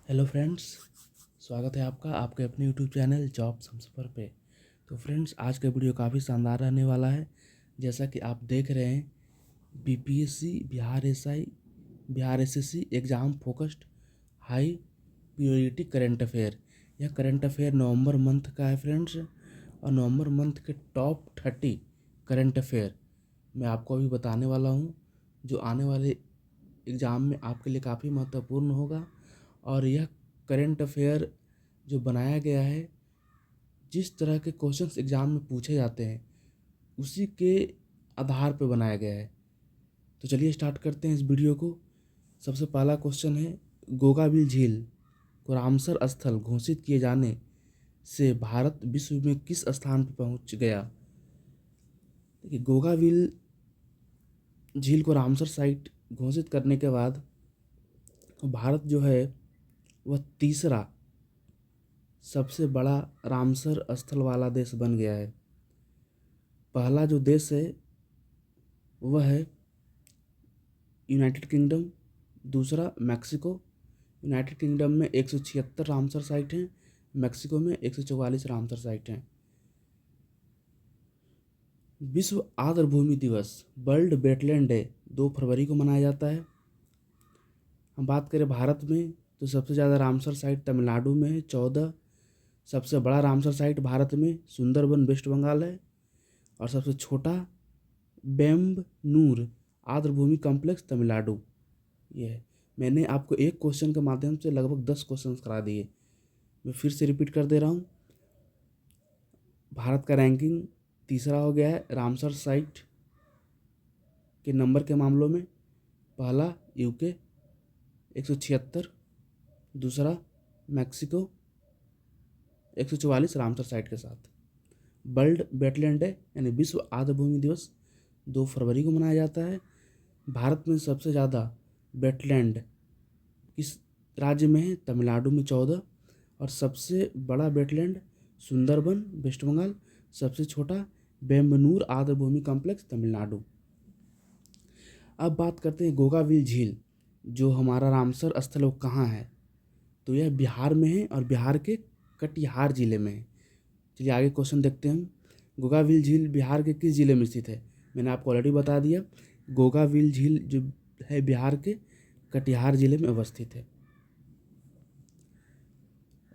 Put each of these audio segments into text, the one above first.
Hello friends, स्वागत है आपका आपके अपने यूट्यूब चैनल जॉब्स हमसफ़र पे। तो फ्रेंड्स, आज का वीडियो काफ़ी शानदार रहने वाला है। जैसा कि आप देख रहे हैं, BPSC Bihar SI Bihar SSC exam focused high priority current affair. यह करंट अफेयर नवंबर मंथ का है फ्रेंड्स, और नवंबर मंथ के टॉप 30 करंट अफेयर मैं आपको अभी बताने वाला हूँ, जो आने वाले एग्ज़ाम में आपके लिए काफ़ी महत्वपूर्ण होगा। और यह करंट अफेयर जो बनाया गया है, जिस तरह के क्वेश्चंस एग्ज़ाम में पूछे जाते हैं उसी के आधार पर बनाया गया है। तो चलिए स्टार्ट करते हैं इस वीडियो को। सबसे पहला क्वेश्चन है, गोगाविल झील को रामसर स्थल घोषित किए जाने से भारत विश्व में किस स्थान पर पहुंच गया। देखिए, गोगाविल झील को रामसर साइट घोषित करने के बाद भारत जो है वह तीसरा सबसे बड़ा रामसर स्थल वाला देश बन गया है। पहला जो देश है वह है यूनाइटेड किंगडम, दूसरा मैक्सिको। यूनाइटेड किंगडम में 176 रामसर साइट हैं, मैक्सिको में 144 रामसर साइट हैं। विश्व आर्द्रभूमि दिवस वर्ल्ड वेटलैंड डे 2 फरवरी को मनाया जाता है। हम बात करें भारत में तो सबसे ज़्यादा रामसर साइट तमिलनाडु में है 14। सबसे बड़ा रामसर साइट भारत में सुंदरबन वेस्ट बंगाल है, और सबसे छोटा बेम्बनूर आर्द्रभूमि कॉम्प्लेक्स तमिलनाडु ये है। मैंने आपको एक क्वेश्चन के माध्यम से लगभग 10 क्वेश्चन करा दिए। मैं फिर से रिपीट कर दे रहा हूँ। भारत का रैंकिंग तीसरा हो गया है रामसर साइट के नंबर के मामलों में। पहला यूके 176, दूसरा मैक्सिको 144 रामसर साइट के साथ। वर्ल्ड वेटलैंड डे यानी विश्व आर्द्रभूमि दिवस 2 फरवरी को मनाया जाता है। भारत में सबसे ज़्यादा वेटलैंड किस राज्य में है? तमिलनाडु में 14, और सबसे बड़ा वेटलैंड सुंदरबन वेस्ट बंगाल, सबसे छोटा बेम्बनूर आर्द्रभूमि कॉम्प्लेक्स तमिलनाडु। अब बात करते हैं गोगाविल झील, जो हमारा रामसर स्थल वो कहाँ है। तो यह बिहार में है, और बिहार के कटिहार जिले में है। चलिए आगे क्वेश्चन देखते हैं हम। गोगाविल झील बिहार के किस जिले में स्थित है? मैंने आपको ऑलरेडी बता दिया। गोगाविल झील जो है बिहार के कटिहार जिले में अवस्थित है।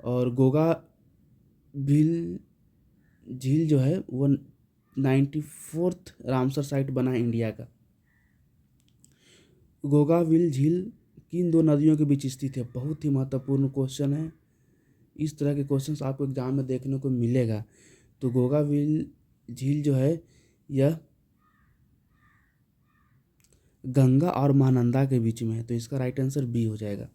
और गोगाविल झील जो है वो 94th रामसर साइट बना है इंडिया का। गोगाविल झील किन 2 नदियों के बीच स्थित है? बहुत ही महत्वपूर्ण क्वेश्चन है। इस तरह के क्वेश्चंस आपको एग्जाम में देखने को मिलेगा। तो गोगाविल झील जो है यह गंगा और महानंदा के बीच में है, तो इसका राइट आंसर बी हो जाएगा।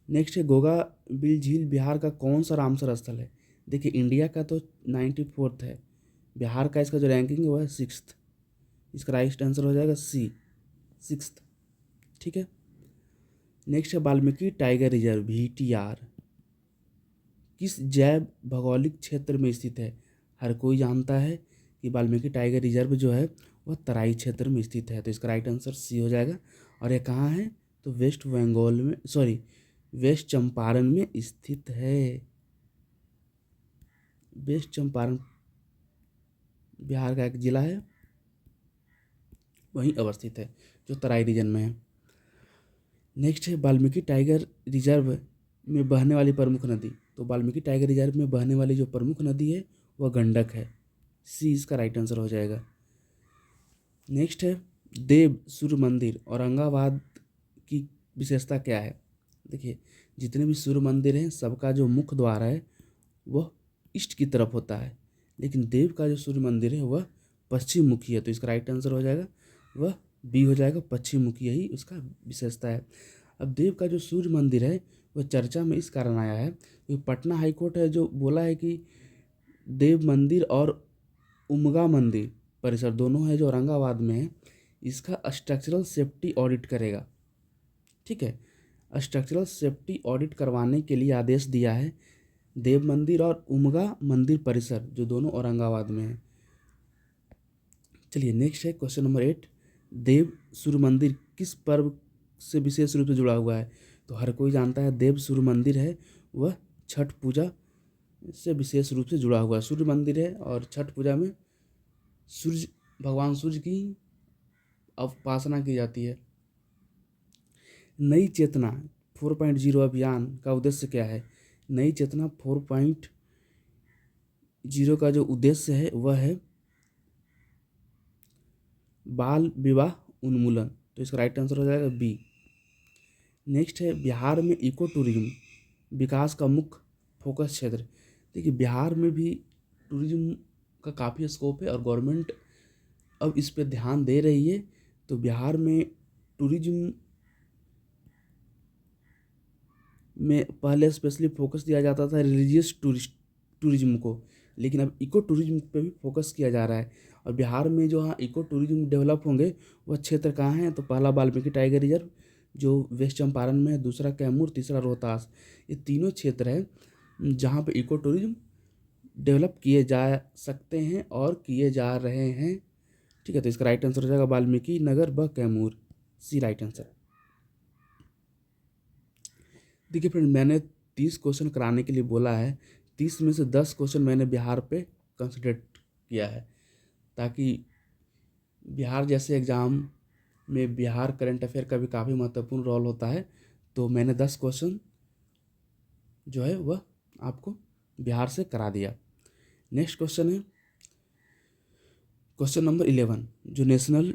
नेक्स्ट है, गोगाविल झील बिहार का कौन सा रामसर स्थल है? देखिए, इंडिया का तो 94th है, बिहार का इसका जो रैंकिंग है वह है 6th। इसका राइट आंसर हो जाएगा सी, 6th। ठीक है। नेक्स्ट है, वाल्मीकि टाइगर रिजर्व VTR किस जैव भौगोलिक क्षेत्र में स्थित है? हर कोई जानता है कि वाल्मीकि टाइगर रिजर्व जो है वह तराई क्षेत्र में स्थित है, तो इसका राइट आंसर सी हो जाएगा। और यह कहाँ है? तो वेस्ट बंगाल में, सॉरी, वेस्ट चंपारण में स्थित है। वेस्ट चंपारण बिहार का एक जिला है, वहीं अवस्थित है, जो तराई रीजन में है। नेक्स्ट है, वाल्मीकि टाइगर रिजर्व में बहने वाली प्रमुख नदी। तो वाल्मीकि टाइगर रिजर्व में बहने वाली जो प्रमुख नदी है वह गंडक है, सी इसका राइट आंसर हो जाएगा। नेक्स्ट है, देव सूर्य मंदिर औरंगाबाद की विशेषता क्या है? देखिए, जितने भी सूर्य मंदिर हैं सबका जो मुख्य द्वार है वह ईस्ट की तरफ होता है, लेकिन देव का जो सूर्य मंदिर है वह पश्चिम मुखी है, तो इसका राइट आंसर हो जाएगा वह बी हो जाएगा, पश्चिम मुखी, यही उसका विशेषता है। अब देव का जो सूर्य मंदिर है वह चर्चा में इस कारण आया है क्योंकि पटना हाईकोर्ट है जो बोला है कि देव मंदिर और उमगा मंदिर परिसर दोनों है जो औरंगाबाद में है, इसका स्ट्रक्चरल सेफ्टी ऑडिट करेगा। ठीक है, स्ट्रक्चरल सेफ्टी ऑडिट करवाने के लिए आदेश दिया है देव मंदिर और उमगा मंदिर परिसर, जो दोनों औरंगाबाद में है। चलिए नेक्स्ट है क्वेश्चन नंबर 8, देव सूर्य मंदिर किस पर्व से विशेष रूप से जुड़ा हुआ है? तो हर कोई जानता है देव सूर्य मंदिर है वह छठ पूजा से विशेष रूप से जुड़ा हुआ है। सूर्य मंदिर है और छठ पूजा में सूर्य भगवान सूर्य की उपासना की जाती है। नई चेतना 4.0 अभियान का उद्देश्य क्या है? नई चेतना 4.0 का जो उद्देश्य है वह है बाल विवाह उन्मूलन। तो इसका राइट आंसर हो जाएगा बी। नेक्स्ट है बिहार में इको टूरिज्म विकास का मुख्य फोकस क्षेत्र। देखिए बिहार में भी टूरिज्म का काफ़ी स्कोप है और गवर्नमेंट अब इस पे ध्यान दे रही है। तो बिहार में टूरिज्म में पहले स्पेशली फोकस दिया जाता था रिलीजियस टूरिज्म को, लेकिन अब इको टूरिज्म पे भी फोकस किया जा रहा है। और बिहार में जो हाँ इको टूरिज्म डेवलप होंगे वह क्षेत्र कहाँ हैं? तो पहला वाल्मीकि टाइगर रिजर्व जो वेस्ट चंपारण में है, दूसरा कैमूर, तीसरा रोहतास। ये तीनों क्षेत्र हैं जहाँ पे इको टूरिज्म डेवलप किए जा सकते हैं और किए जा रहे हैं। ठीक है, तो इसका राइट आंसर हो जाएगा वाल्मीकि नगर व कैमूर, सी राइट आंसर। देखिए फ्रेंड, मैंने 30 क्वेश्चन कराने के लिए बोला है। 30 में से 10 क्वेश्चन मैंने बिहार पे कंसिडर किया है, ताकि बिहार जैसे एग्ज़ाम में बिहार करंट अफेयर का भी काफ़ी महत्वपूर्ण रोल होता है। तो मैंने 10 क्वेश्चन जो है वह आपको बिहार से करा दिया। नेक्स्ट क्वेश्चन है क्वेश्चन नंबर 11, जो नेशनल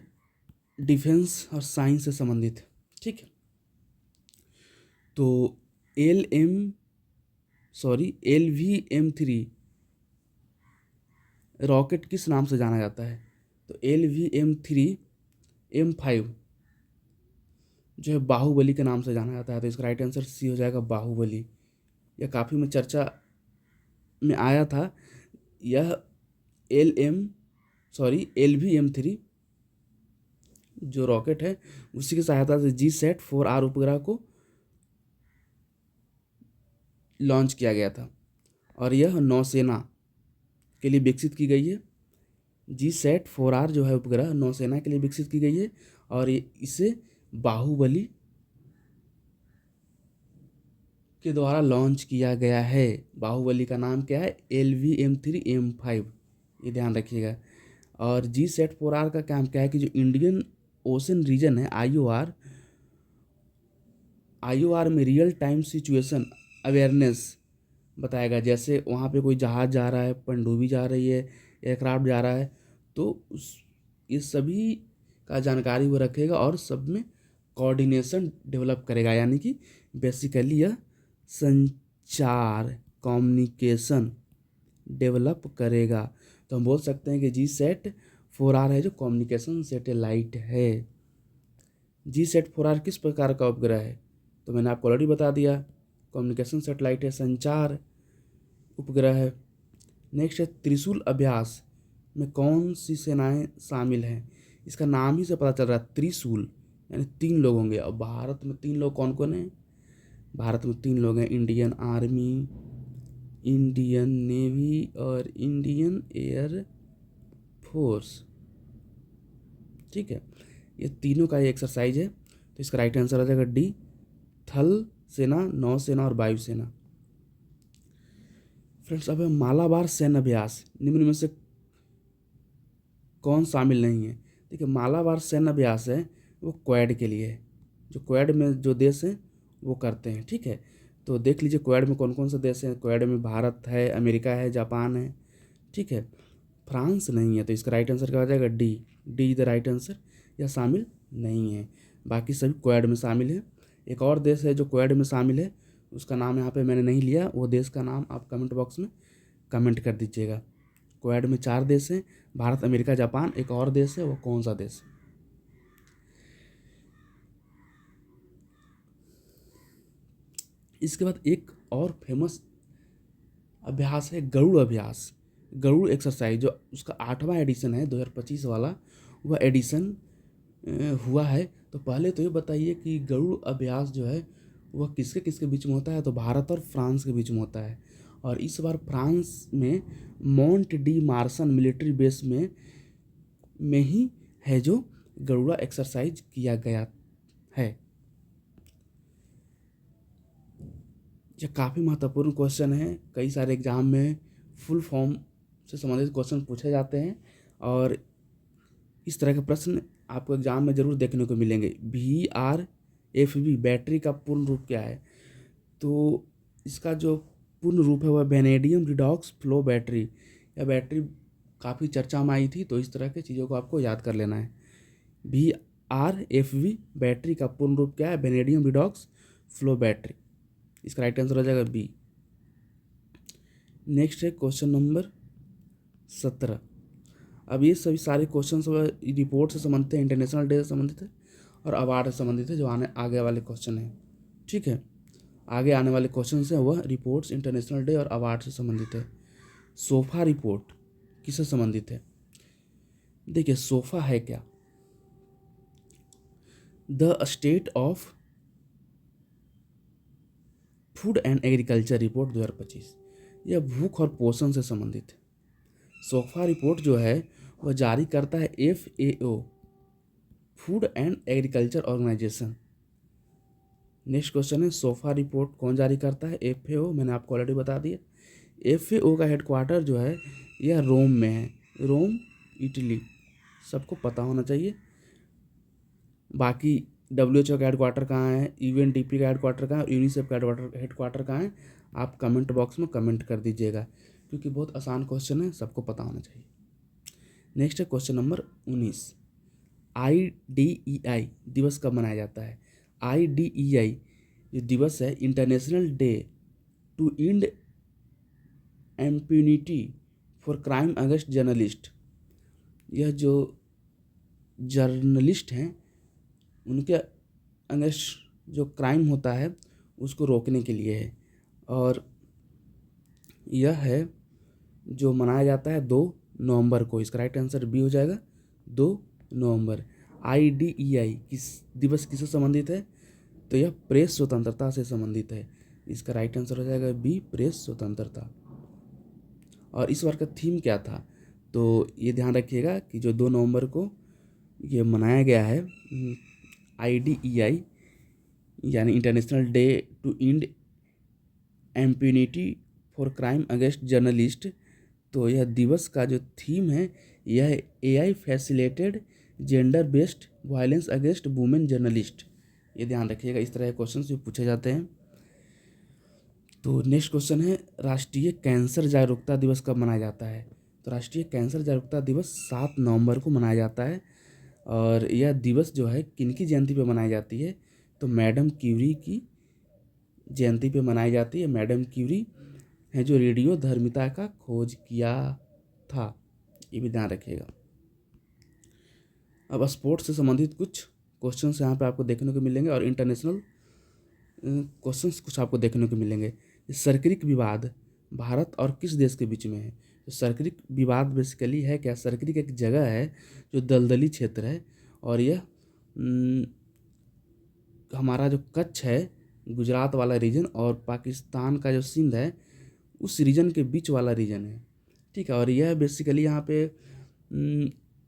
डिफेंस और साइंस से संबंधित। ठीक है, तो LVM-3 रॉकेट किस नाम से जाना जाता है? तो LVM-3 M5 जो है बाहुबली के नाम से जाना जाता है। तो इसका राइट आंसर सी हो जाएगा बाहुबली। यह काफ़ी में चर्चा में आया था। यह LVM-3 जो रॉकेट है उसी की सहायता से GSAT-4R उपग्रह को लॉन्च किया गया था और यह नौसेना के लिए विकसित की गई है। GSAT-4R जो है उपग्रह नौसेना के लिए विकसित की गई है और इसे बाहुबली के द्वारा लॉन्च किया गया है। बाहुबली का नाम क्या है? LVM-3 M5, ये ध्यान रखिएगा। और GSAT-4R का काम क्या है कि जो इंडियन ओशन रीजन है IOR में रियल टाइम सिचुएशन अवेयरनेस बताएगा। जैसे वहाँ पे कोई जहाज़ जा रहा है, पनडुब्बी जा रही है, एयरक्राफ्ट जा रहा है, तो ये सभी का जानकारी वो रखेगा और सब में कोऑर्डिनेशन डेवलप करेगा। यानी कि बेसिकली यह संचार कम्युनिकेशन डेवलप करेगा। तो हम बोल सकते हैं कि GSAT-4R है जो कम्युनिकेशन सैटेलाइट है। GSAT-4R किस प्रकार का उपग्रह है? तो मैंने आपको ऑलरेडी बता दिया, कम्युनिकेशन सैटेलाइट है, संचार उपग्रह है। नेक्स्ट है त्रिशूल अभ्यास में कौन सी सेनाएं शामिल हैं? इसका नाम ही से पता चल रहा है, त्रिशूल यानी 3 लोग होंगे। और भारत में 3 लोग कौन कौन हैं? भारत में 3 लोग हैं, इंडियन आर्मी, इंडियन नेवी और इंडियन एयर फोर्स। ठीक है, ये तीनों का ये एक्सरसाइज है। तो इसका राइट आंसर आ जाएगा डी, थल सेना, नौसेना और वायुसेना। फ्रेंड्स, अब है मालाबार सैन्य अभ्यास निम्न में से कौन शामिल नहीं है? देखिए मालाबार सैन्य अभ्यास है वो क्वाड के लिए है, जो क्वाड में जो देश हैं वो करते हैं। ठीक है, तो देख लीजिए क्वाड में कौन कौन से देश हैं। क्वाड में भारत है, अमेरिका है, जापान है। ठीक है, फ्रांस नहीं है। तो इसका राइट आंसर क्या हो जाएगा? डी द राइट आंसर, यह शामिल नहीं है। बाकी सभी क्वाड में शामिल है। एक और देश है जो क्वाड में शामिल है, उसका नाम यहाँ पे मैंने नहीं लिया, वो देश का नाम आप कमेंट बॉक्स में कमेंट कर दीजिएगा। क्वाड में 4 देश हैं, भारत, अमेरिका, जापान। एक और देश है, वो कौन सा देश? इसके बाद एक और फेमस अभ्यास है गरुड़ अभ्यास, गरुड़ एक्सरसाइज, जो उसका 8वां एडिशन है 2025 वाला, वह एडिशन हुआ है। तो पहले तो ये बताइए कि गरुड़ अभ्यास जो है वह किसके किसके बीच में होता है? तो भारत और फ्रांस के बीच में होता है। और इस बार फ्रांस में मोंट डी मार्सन मिलिट्री बेस में ही है जो गरुड़ा एक्सरसाइज किया गया है। यह काफ़ी महत्वपूर्ण क्वेश्चन है। कई सारे एग्जाम में फुल फॉर्म से संबंधित क्वेश्चन पूछे जाते हैं और इस तरह के प्रश्न आपको एग्जाम में ज़रूर देखने को मिलेंगे। VRFB बैटरी का पूर्ण रूप क्या है? तो इसका जो पूर्ण रूप है वह वेनेडियम रिडॉक्स फ्लो बैटरी। यह बैटरी काफ़ी चर्चा में आई थी, तो इस तरह की चीज़ों को आपको याद कर लेना है। VRFB बैटरी का पूर्ण रूप क्या है? Vanadium redox flow battery. इसका राइट आंसर हो जाएगा बी। नेक्स्ट है क्वेश्चन नंबर 17। अब ये सभी सारे क्वेश्चन रिपोर्ट से संबंधित है, इंटरनेशनल डे से संबंधित है और अवार्ड से संबंधित है, जो आगे वाले क्वेश्चन हैं। ठीक है, आगे आने वाले क्वेश्चन हैं वह रिपोर्ट्स, इंटरनेशनल डे और अवार्ड से संबंधित है। सोफा रिपोर्ट किससे संबंधित है? देखिए, सोफा है क्या? The state of food and agriculture report 2025। यह भूख और पोषण से संबंधित है। सोफा रिपोर्ट जो है वह जारी करता है FAO, food and agriculture organisation. Next question है, सोफा रिपोर्ट कौन जारी करता है? FAO, मैंने आपको ऑलरेडी बता दिया। FAO का हेडक्वार्टर जो है यह रोम में है, रोम इटली, सबको पता होना चाहिए। बाकी WHO का हेडक्वार्टर कहाँ है, UNDP का हेडक्वार्टर कहाँ है, यूनिसेफ का हेडक्वार्टर कहाँ है, आप कमेंट बॉक्स में कमेंट कर दीजिएगा, क्योंकि बहुत आसान क्वेश्चन है, सबको पता होना चाहिए। नेक्स्ट है क्वेश्चन नंबर 19। IDEI दिवस कब मनाया जाता है? IDEI जो दिवस है, international day to end impunity for crime against journalist. यह जो जर्नलिस्ट हैं उनके अगेंस्ट जो क्राइम होता है उसको रोकने के लिए है, और यह है जो मनाया जाता है 2 नवंबर को। इसका राइट आंसर बी हो जाएगा, 2 नवंबर। IDEI किस दिवस किससे संबंधित है? तो यह प्रेस स्वतंत्रता से संबंधित है। इसका राइट आंसर हो जाएगा बी, प्रेस स्वतंत्रता। और इस बार का थीम क्या था? तो ये ध्यान रखिएगा कि जो 2 नवंबर को ये मनाया गया है IDEI यानी international day to end impunity for crime against journalist, तो यह दिवस का जो थीम है यह AI facilitated gender based violence against women journalist. ये ध्यान रखिएगा, इस तरह के क्वेश्चन भी पूछे जाते हैं। तो नेक्स्ट क्वेश्चन है, राष्ट्रीय कैंसर जागरूकता दिवस कब मनाया जाता है? तो राष्ट्रीय कैंसर जागरूकता दिवस 7 नवंबर को मनाया जाता है। और यह दिवस जो है किनकी जयंती पे मनाई जाती है? तो मैडम क्यूरी की जयंती पे मनाई जाती है। मैडम क्यूरी है जो रेडियो धर्मिता का खोज किया था, ये भी ध्यान रखिएगा। अब स्पोर्ट्स से संबंधित कुछ क्वेश्चंस यहाँ पे आपको देखने को मिलेंगे और इंटरनेशनल क्वेश्चंस कुछ आपको देखने को मिलेंगे। सर्किरिक विवाद भारत और किस देश के बीच में है? तो सर्किरिक विवाद बेसिकली है क्या? सर्किरिक एक जगह है जो दलदली क्षेत्र है, और यह हमारा जो कच्छ है, गुजरात वाला रीजन, और पाकिस्तान का जो सिंध है उस रीजन के बीच वाला रीजन है। ठीक है, और यह बेसिकली यहाँ पे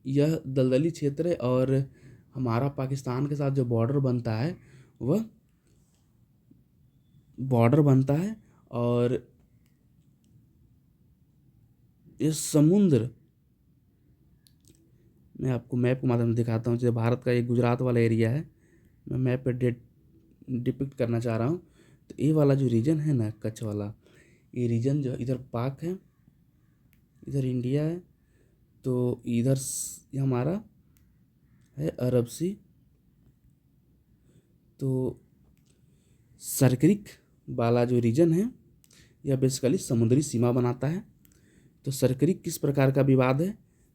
यह दलदली क्षेत्र है, और हमारा पाकिस्तान के साथ जो बॉर्डर बनता है वह बॉर्डर बनता है, और ये समुद्र मैं आपको मैप के माध्यम से दिखाता हूँ। जैसे भारत का ये गुजरात वाला एरिया है, मैं मैप पे डिपिक्ट करना चाह रहा हूँ। तो ये वाला जो रीजन है ना, कच्छ वाला, ये रीजन जो इधर पाक है, इधर इंडिया है, तो इधर ये हमारा है अरब सी। तो सर्किरिक वाला जो रीजन है यह बेसिकली समुद्री सीमा बनाता है। तो सर्किरिक किस प्रकार का विवाद है?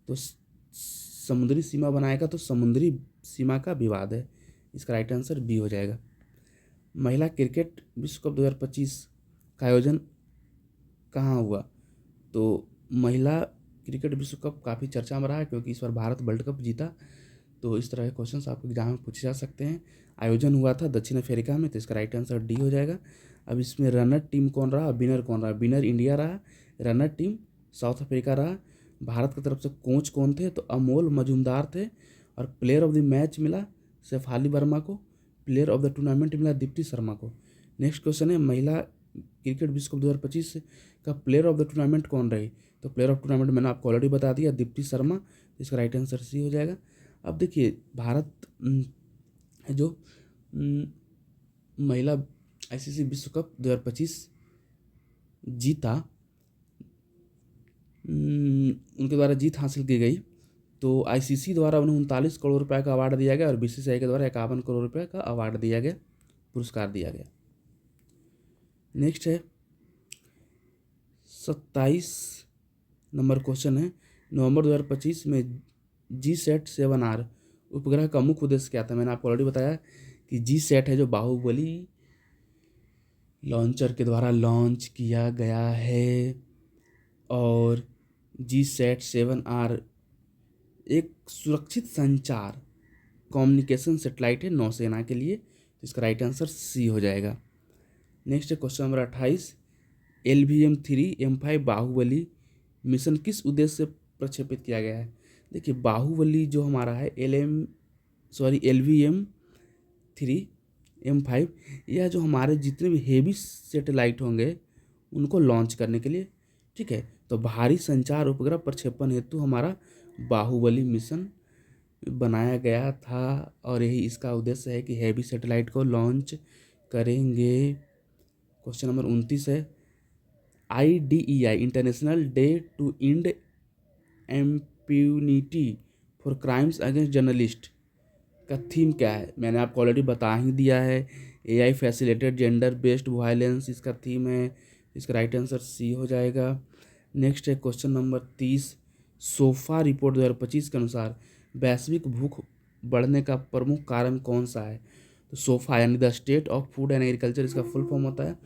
तो समुद्री सीमा बनाएगा, तो समुद्री सीमा का विवाद है। इसका राइट आंसर बी हो जाएगा। महिला क्रिकेट विश्व कप 2025 का आयोजन कहाँ हुआ? तो महिला क्रिकेट विश्व कप काफ़ी चर्चा में रहा है, क्योंकि इस बार भारत वर्ल्ड कप जीता। तो इस तरह के क्वेश्चंस आपको एग्जाम में पूछे जा सकते हैं। आयोजन हुआ था दक्षिण अफ्रीका में, तो इसका राइट आंसर डी हो जाएगा। अब इसमें रनर टीम कौन रहा, विनर कौन रहा? विनर इंडिया रहा, रनर टीम साउथ अफ्रीका रहा। भारत की तरफ से कोच कौन थे? तो अमोल मजूमदार थे, और प्लेयर ऑफ द मैच मिला शेफाली वर्मा को, प्लेयर ऑफ द टूर्नामेंट मिला दीप्ति शर्मा को। नेक्स्ट क्वेश्चन है, महिला क्रिकेट विश्व कप 2025 का प्लेयर ऑफ द टूर्नामेंट कौन रही? तो प्लेयर ऑफ टूर्नामेंट मैंने आपको ऑलरेडी बता दिया, दीप्ति शर्मा। इसका राइट आंसर सी हो जाएगा। अब देखिए, भारत जो महिला आईसीसी विश्व कप 2025 जीता, उनके द्वारा जीत हासिल की गई, तो आईसीसी द्वारा उन्हें 39 करोड़ रुपए का अवार्ड दिया गया और बीसीसीआई के द्वारा 51 करोड़ रुपए का अवार्ड दिया गया, पुरस्कार दिया गया। नेक्स्ट है 27 नंबर क्वेश्चन है, नवंबर 2025 में GSAT-7R उपग्रह का मुख्य उद्देश्य क्या था? मैंने आपको ऑलरेडी बताया कि GSAT है जो बाहुबली लॉन्चर के द्वारा लॉन्च किया गया है, और GSAT-7R एक सुरक्षित संचार कम्युनिकेशन सैटेलाइट है नौसेना के लिए, तो इसका राइट आंसर सी हो जाएगा। नेक्स्ट है question number 28, LVM-3 M5 Baahubali mission किस उद्देश्य से प्रक्षेपित किया गया है? देखिए, बाहुबली जो हमारा है LVM-3 M5, यह जो हमारे जितने भी हेवी सैटेलाइट होंगे उनको लॉन्च करने के लिए, ठीक है। तो भारी संचार उपग्रह प्रक्षेपण हेतु हमारा बाहुबली मिशन बनाया गया था, और यही इसका उद्देश्य है कि हैवी सैटेलाइट को लॉन्च करेंगे। क्वेश्चन नंबर 29 है, IDEI international day to end impunity for crimes against journalist का थीम क्या है? मैंने आपको ऑलरेडी बता ही दिया है, AI facilitated gender based violence इसका थीम है, इसका राइट आंसर सी हो जाएगा। नेक्स्ट है क्वेश्चन नंबर 30, सोफा रिपोर्ट 2025 के अनुसार वैश्विक भूख बढ़ने का प्रमुख कारण कौन सा है? तो सोफा यानी the state of food and agriculture इसका फुल फॉर्म होता है,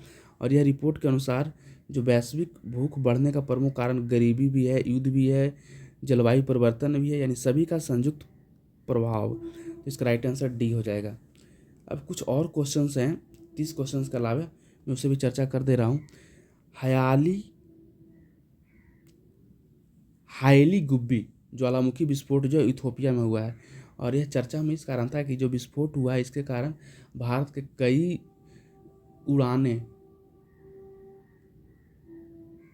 और यह रिपोर्ट के अनुसार जो वैश्विक भूख बढ़ने का प्रमुख कारण गरीबी भी है, युद्ध भी है, जलवायु परिवर्तन भी है, यानी सभी का संयुक्त प्रभाव। इसका राइट आंसर डी हो जाएगा। अब कुछ और क्वेश्चंस हैं, 30 क्वेश्चंस के अलावा मैं उससे भी चर्चा कर दे रहा हूँ। हायली गुब्बी ज्वालामुखी विस्फोट जो इथोपिया में हुआ है, और यह चर्चा में इस कारण था कि जो विस्फोट हुआ है इसके कारण भारत के कई उड़ानें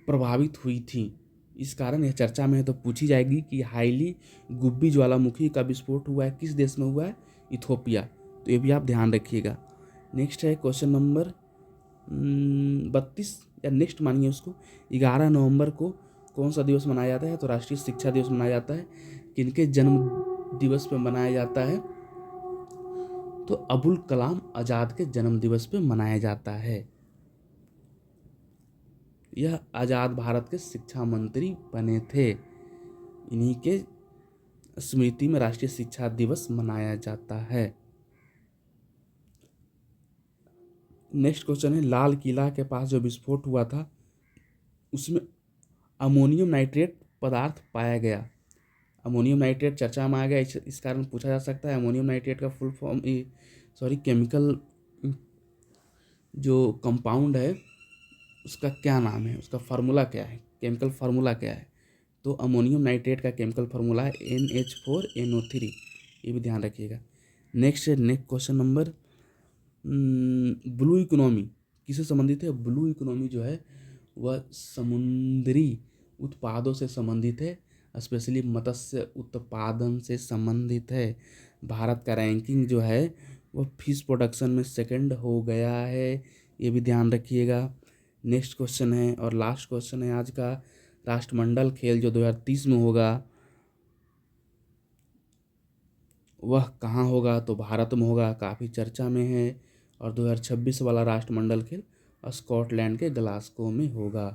प्रभावित हुई थी, इस कारण यह चर्चा में है। तो पूछी जाएगी कि हाईली गुब्बी ज्वालामुखी का विस्फोट हुआ है किस देश में हुआ है? इथोपिया। तो ये भी आप ध्यान रखिएगा। नेक्स्ट है क्वेश्चन नंबर 32, या नेक्स्ट मानिए उसको, 11 नवंबर को कौन सा दिवस मनाया जाता है? तो राष्ट्रीय शिक्षा दिवस मनाया जाता है। किनके जन्म दिवस पे मनाया जाता है? तो अबुल कलाम आज़ाद के जन्म दिवस पे मनाया जाता है। यह आज़ाद भारत के शिक्षा मंत्री बने थे, इन्हीं के स्मृति में राष्ट्रीय शिक्षा दिवस मनाया जाता है। नेक्स्ट क्वेश्चन है, लाल किला के पास जो विस्फोट हुआ था उसमें अमोनियम नाइट्रेट पदार्थ पाया गया। अमोनियम नाइट्रेट चर्चा में आ गया, इस कारण पूछा जा सकता है अमोनियम नाइट्रेट का फुल फॉर्म केमिकल जो कंपाउंड है उसका क्या नाम है, उसका फार्मूला क्या है, केमिकल फार्मूला क्या है? तो अमोनियम नाइट्रेट का केमिकल फार्मूला है NH4NO3, ये भी ध्यान रखिएगा। Next question number, blue economy किससे संबंधित है? ब्लू इकोनॉमी जो है वह समुद्री उत्पादों से संबंधित है, स्पेशली मत्स्य उत्पादन से संबंधित है। भारत का रैंकिंग जो है वह फिश प्रोडक्शन में सेकंड हो गया है, ये भी ध्यान रखिएगा। नेक्स्ट क्वेश्चन है और लास्ट क्वेश्चन है आज का, राष्ट्रमंडल खेल जो 2030 में होगा वह कहाँ होगा? तो भारत में होगा, काफ़ी चर्चा में है। और 2026 वाला राष्ट्रमंडल खेल स्कॉटलैंड के ग्लासगो में होगा।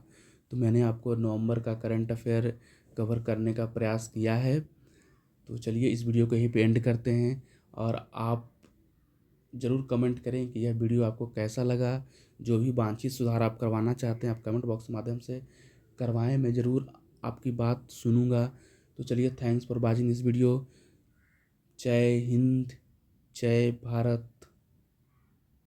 तो मैंने आपको नवंबर का करंट अफेयर कवर करने का प्रयास किया है। तो चलिए इस वीडियो को यहीं पे एंड करते हैं, और आप ज़रूर कमेंट करें कि यह वीडियो आपको कैसा लगा। जो भी वांछित सुधार आप करवाना चाहते हैं आप कमेंट बॉक्स के माध्यम से करवाएं, मैं ज़रूर आपकी बात सुनूंगा। तो चलिए, thanks for watching this video. जय हिंद, जय भारत।